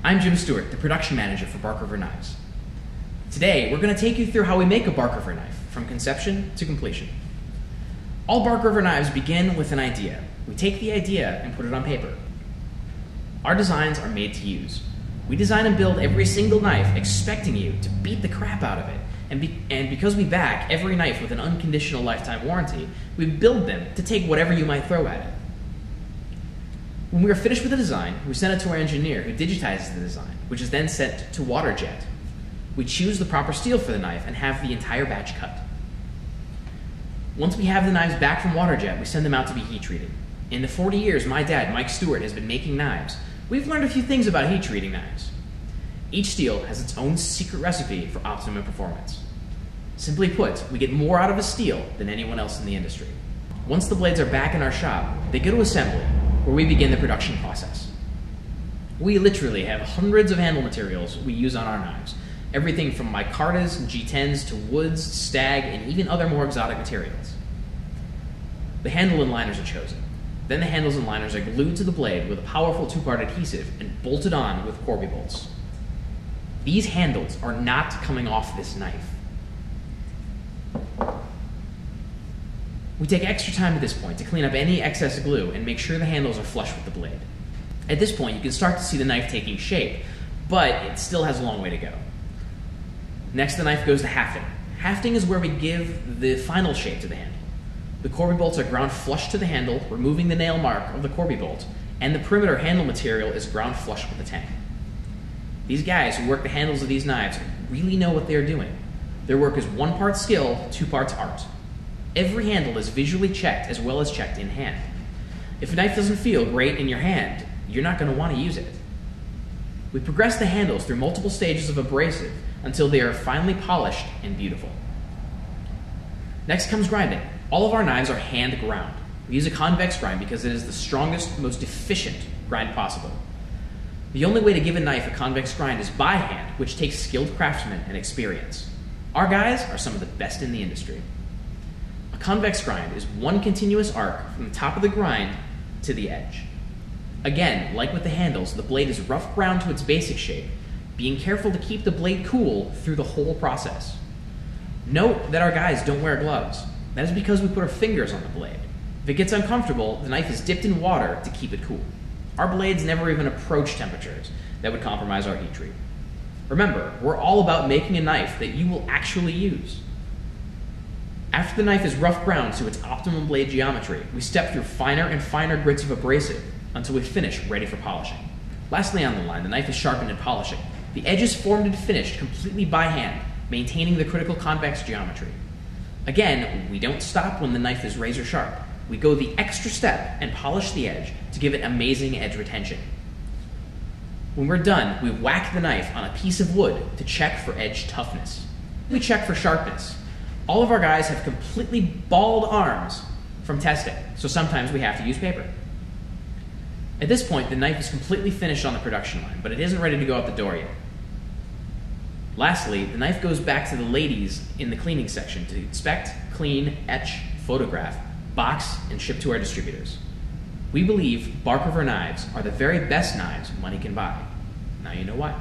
I'm Jim Stewart, the production manager for Bark River Knives. Today, we're going to take you through how we make a Bark River knife, from conception to completion. All Bark River knives begin with an idea. We take the idea and put it on paper. Our designs are made to use. We design and build every single knife expecting you to beat the crap out of it. And because we back every knife with an unconditional lifetime warranty, we build them to take whatever you might throw at it. When we are finished with the design, we send it to our engineer who digitizes the design, which is then sent to WaterJet. We choose the proper steel for the knife and have the entire batch cut. Once we have the knives back from WaterJet, we send them out to be heat treated. In the 40 years my dad, Mike Stewart, has been making knives, we've learned a few things about heat treating knives. Each steel has its own secret recipe for optimum performance. Simply put, we get more out of a steel than anyone else in the industry. Once the blades are back in our shop, they go to assembly, where we begin the production process. We literally have hundreds of handle materials we use on our knives, everything from micartas and G10s to woods, stag, and even other more exotic materials. The handle and liners are chosen. Then the handles and liners are glued to the blade with a powerful two-part adhesive and bolted on with Corby bolts. These handles are not coming off this knife. We take extra time at this point to clean up any excess glue and make sure the handles are flush with the blade. At this point, you can start to see the knife taking shape, but it still has a long way to go. Next, the knife goes to hafting. Hafting is where we give the final shape to the handle. The Corby bolts are ground flush to the handle, removing the nail mark of the Corby bolt, and the perimeter handle material is ground flush with the tang. These guys who work the handles of these knives really know what they're doing. Their work is 1 part skill, 2 parts art. Every handle is visually checked as well as checked in hand. If a knife doesn't feel great in your hand, you're not going to want to use it. We progress the handles through multiple stages of abrasive until they are finally polished and beautiful. Next comes grinding. All of our knives are hand ground. We use a convex grind because it is the strongest, most efficient grind possible. The only way to give a knife a convex grind is by hand, which takes skilled craftsmen and experience. Our guys are some of the best in the industry. A convex grind is one continuous arc from the top of the grind to the edge. Again, like with the handles, the blade is rough ground to its basic shape, being careful to keep the blade cool through the whole process. Note that our guys don't wear gloves. That is because we put our fingers on the blade. If it gets uncomfortable, the knife is dipped in water to keep it cool. Our blades never even approach temperatures that would compromise our heat treat. Remember, we're all about making a knife that you will actually use. After the knife is rough ground to its optimum blade geometry, we step through finer and finer grits of abrasive until we finish ready for polishing. Lastly on the line, the knife is sharpened and polishing. The edge is formed and finished completely by hand, maintaining the critical convex geometry. Again, we don't stop when the knife is razor sharp. We go the extra step and polish the edge to give it amazing edge retention. When we're done, we whack the knife on a piece of wood to check for edge toughness. We check for sharpness. All of our guys have completely bald arms from testing, so sometimes we have to use paper. At this point, the knife is completely finished on the production line, but it isn't ready to go out the door yet. Lastly, the knife goes back to the ladies in the cleaning section to inspect, clean, etch, photograph, box, and ship to our distributors. We believe Bark River knives are the very best knives money can buy. Now you know why.